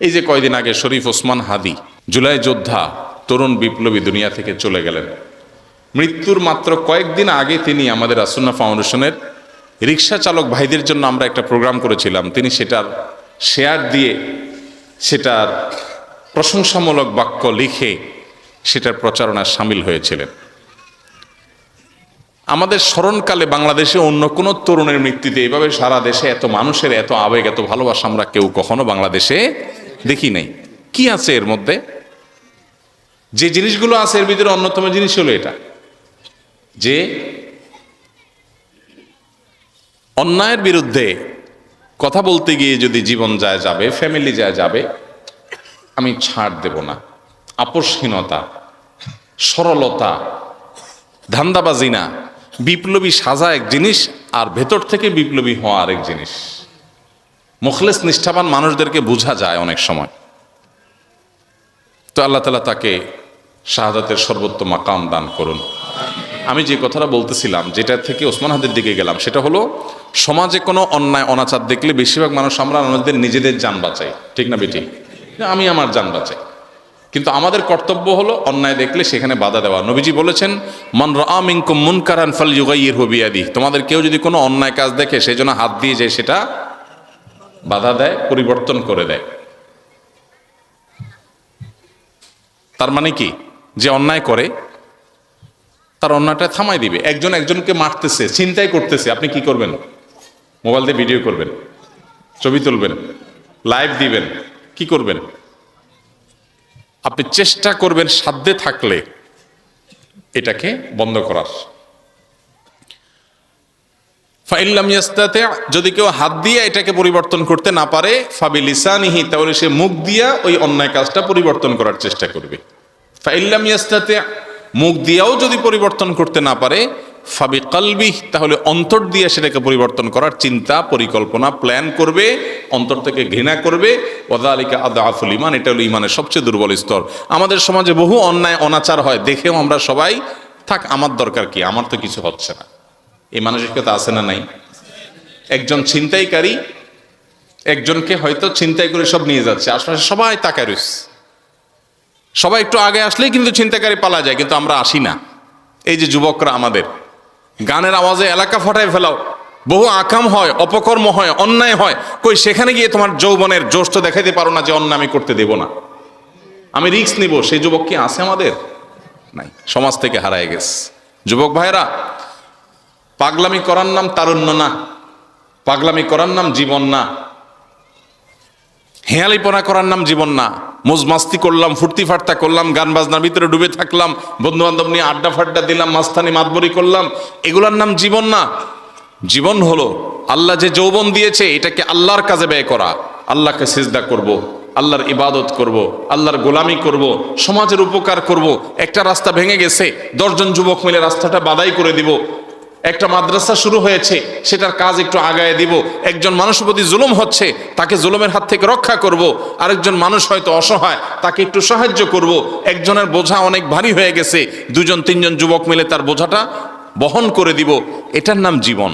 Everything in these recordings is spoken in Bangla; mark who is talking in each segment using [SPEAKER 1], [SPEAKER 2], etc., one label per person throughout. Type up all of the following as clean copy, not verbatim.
[SPEAKER 1] এই যে কয়দিন আগে শরীফ ওসমান হাদি, জুলাই যোদ্ধা, তরুণ বিপ্লবী, দুনিয়া থেকে চলে গেলেন। মৃত্যুর মাত্র কয়েকদিন আগে তিনি আমাদের আসুন্নাহ ফাউন্ডেশনের রিক্সা চালক ভাইদের জন্য আমরা একটা প্রোগ্রাম করেছিলাম, তিনি সেটার শেয়ার দিয়ে, সেটার প্রশংসামূলক বাক্য লিখে সেটার প্রচারণায় সামিল হয়েছিলেন। আমাদের স্মরণকালে বাংলাদেশে অন্য কোনো তরুণের মৃত্যুতে এইভাবে সারা দেশে এত মানুষের এত আবেগ, এত ভালোবাসা আমরা কেউ কখনো বাংলাদেশে দেখি নাই। কি আছে এর মধ্যে? যে জিনিসগুলো আছে এর ভিতরে অন্যতম জিনিস হলো এটা, যে অন্যায়ের বিরুদ্ধে কথা বলতে গিয়ে যদি জীবন যায় যাবে, ফ্যামিলি যায় যাবে, আমি ছাড় দেব না। আপোষহীনতা, সরলতা, ধান্দাবাজি না। বিপ্লবী সাজা এক জিনিস, আর ভেতর থেকে বিপ্লবী হওয়া আরেক জিনিস। মুখলেস নিষ্ঠাবান মানুষদেরকে বোঝা যায় অনেক সময়। তো আল্লাহ তাআলা তাকে শাহাদাতের সর্বোত্তম মাকাম দান করুন। আমি যে কথাটা বলতেছিলাম, যেটা থেকে ওসমান হাদির দিকে গেলাম, সেটা হলো সমাজে কোনো অন্যায় অনাচার দেখলে বেশিরভাগ মানুষ আমরা আমাদের নিজেদের জান বাঁচাই, ঠিক না বেটি? আমি আমার জান বাঁচাই। কিন্তু আমাদের কর্তব্য হলো অন্যায় দেখলে সেখানে বাধা দেওয়া। নবীজি বলেছেন, মান রাআ মিনকুম মুনকারান ফালইয়ুগাইয়িরহু বিয়াদিহি, তোমাদের কেউ যদি কোনো অন্যায় কাজ দেখে সেজন্য হাত দিয়ে যায় সেটা বাধা দেয়, পরিবর্তন করে দেয়। তার মানে কি? যে অন্যায় করে তার অন্যায়টা থামাই দিবে। একজন একজনকে মারতেছে, ছিনতাই করতেছে, আপনি কি করবেন? মোবাইল দিয়ে ভিডিও করবেন, ছবি তুলবেন, লাইভ দিবেন, কি করবেন? আপনি চেষ্টা করবেন সাধ্যে থাকলে এটাকে বন্ধ করার। ফাইল্লাম ইয়াস্তাতি, যদি কেউ হাত দিয়ে এটাকে পরিবর্তন করতে না পারে, ফাবিলিসানিহি, তাহলে সে মুখ দিয়া ওই অন্যায় কাজটা পরিবর্তন করার চেষ্টা করবে। ফাইল্লাম ইয়াস্তাতি, মুখ দিয়াও যদি পরিবর্তন করতে না পারে, ফাবিকলবিহি, তাহলে অন্তর দিয়ে সেটাকে পরিবর্তন করার চিন্তা, পরিকল্পনা, প্ল্যান করবে, অন্তর থেকে ঘৃণা করবে। ওয়াযালিকা আযআফুল ঈমান, এটা হলো ঈমানের সবচেয়ে দুর্বল স্তর। আমাদের সমাজে বহু অন্যায় অনাচার হয়, দেখেও আমরা সবাই থাক, আমার দরকার কি, আমার তো কিছু হচ্ছে না, এই মানসিকতা আছে না নাই? একজন ছিনতাইকারী একজনকে হয়তো ছিনতাই করে সব নিয়ে যাচ্ছে, আশপাশে সবাই তাকায় রয়েছে, সবাই একটু আগে আসলেই কিন্তু ছিনতাইকারী পালা যায়, কিন্তু আমরা আসি না। এই যে যুবকরা আমাদের গানের আওয়াজে এলাকা ফাটায় ফেলাও, বহু আকাম হয়, অপকর্ম হয়, অন্যায় হয়, কই সেখানে গিয়ে তোমার যৌবনের জোশ তো দেখাইতে পারো না যে অন্যায় আমি করতে দেব না, আমি রিস্ক নিব, সেই যুবক কি আছে আমাদের? নাই, সমাজ থেকে হারায় গেছে। যুবক ভাইরা, পাগলামি করার নাম তারুণ্য না, পাগলামি করার নাম জীবন না, হেয়ালিপনা করার নাম জীবন না। মজমাস্তি করলাম, ফুর্তি ফার্তা করলাম, গান বাজনার ভিতরে ডুবে থাকলাম, বন্ধু বান্ধব নিয়ে আড্ডা ফাড্ডা দিলাম, মাস্তানি মাতবরি করলাম, এগুলার নাম জীবন না। জীবন হলো আল্লাহ যে যৌবন দিয়েছে এটাকে আল্লাহর কাজে ব্যয় করা। আল্লাহকে সিজদা করব, আল্লাহর ইবাদত করব, আল্লাহর গোলামি করব, সমাজের উপকার করব। একটা রাস্তা ভেঙে গেছে, 10 জন যুবক মিলে রাস্তাটা বাধাই করে দিব। একটা মাদ্রাসা শুরু হয়েছে, সেটার কাজ একটু আগায় দিব। একজন মানুষের প্রতি জুলুম হচ্ছে, তাকে জুলুমের হাত থেকে রক্ষা করব। আরেকজন মানুষ হয়তো অসহায়, তাকে একটু সাহায্য করব। একজনের বোঝা অনেক ভারী হয়ে গেছে, 2 জন 3 জন যুবক মিলে তার বোঝাটা বহন করে দিব। এটার নাম জীবন।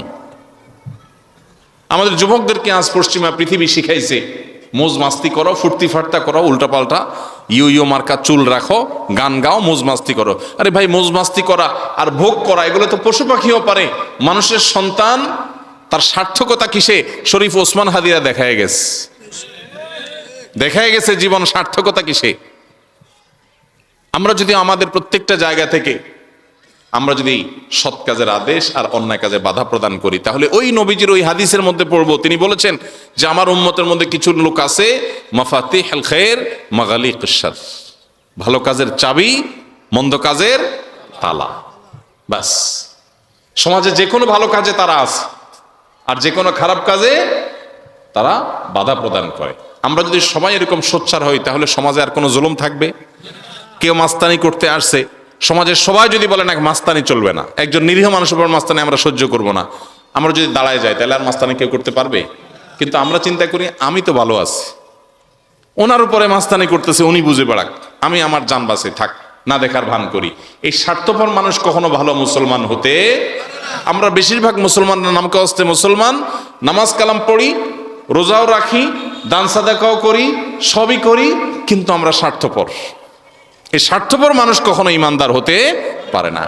[SPEAKER 1] আমাদের যুবকদেরকে আজ পশ্চিমা পৃথিবী শিখাইছে, মোজ মাস্তি করো, ফুর্তি ফার্তা করো, উল্টাপাল্টা ইউ মার্কা চুল রাখো, গান গাও, মোজ মাস্তি করো। আরে ভাই, মোজ মাস্তি করা আর ভোগ করা এগুলো তো পশু পাখিও পারে। মানুষের সন্তান, তার সার্থকতা কিসে? শরীফ ওসমান হাদিরা দেখায় গেছে জীবন সার্থকতা কিসে। আমরা যদি আমাদের প্রত্যেকটা জায়গা থেকে আমরা যদি সৎ কাজের আদেশ আর অন্যায় কাজে বাধা প্রদান করি, তাহলে ওই নবীজির ওই হাদিসের মধ্যে পড়বো, তিনি বলেছেন যে আমার উম্মতের মধ্যে কিছু লোক আছে, মাফাতিহুল খায়র মাগালিকুশ শার, ভালো কাজের চাবি, মন্দ কাজের তালা। বাস, সমাজে যে কোনো ভালো কাজে তারা আছে, আর যে কোনো খারাপ কাজে তারা বাধা প্রদান করে। আমরা যদি সবাই এরকম সোচ্চার হই, তাহলে সমাজে আর কোনো জুলুম থাকবে? কেউ মাস্তানি করতে আসছে, সমাজের সবাই যদি বলে না মাস্তানি চলবে না, একজন নিরীহ মানুষের উপর মাস্তানি আমরা সহ্য করব না, আমরা যদি দাঁড়ায় যাই, তাহলে আর মাস্তানি কেউ করতে পারবে? কিন্তু আমরা চিন্তা করি আমি তো ভালো আছি, ওনার উপরে মাস্তানি করতেছে, উনি বুঝে বেড়াক, আমি আমার জান বাঁচে থাক, না দেখার ভান করি। এই স্বার্থপর মানুষ কখনো ভালো মুসলমান হতে। আমরা বেশিরভাগ মুসলমানরা নামকে অস্তে মুসলমান, নামাজ কালাম পড়ি, রোজাও রাখি, দান সাদাকাও করি, সবই করি, কিন্তু আমরা স্বার্থপর। এই স্বার্থপর মানুষ কখনো ইমানদার হতে পারে না।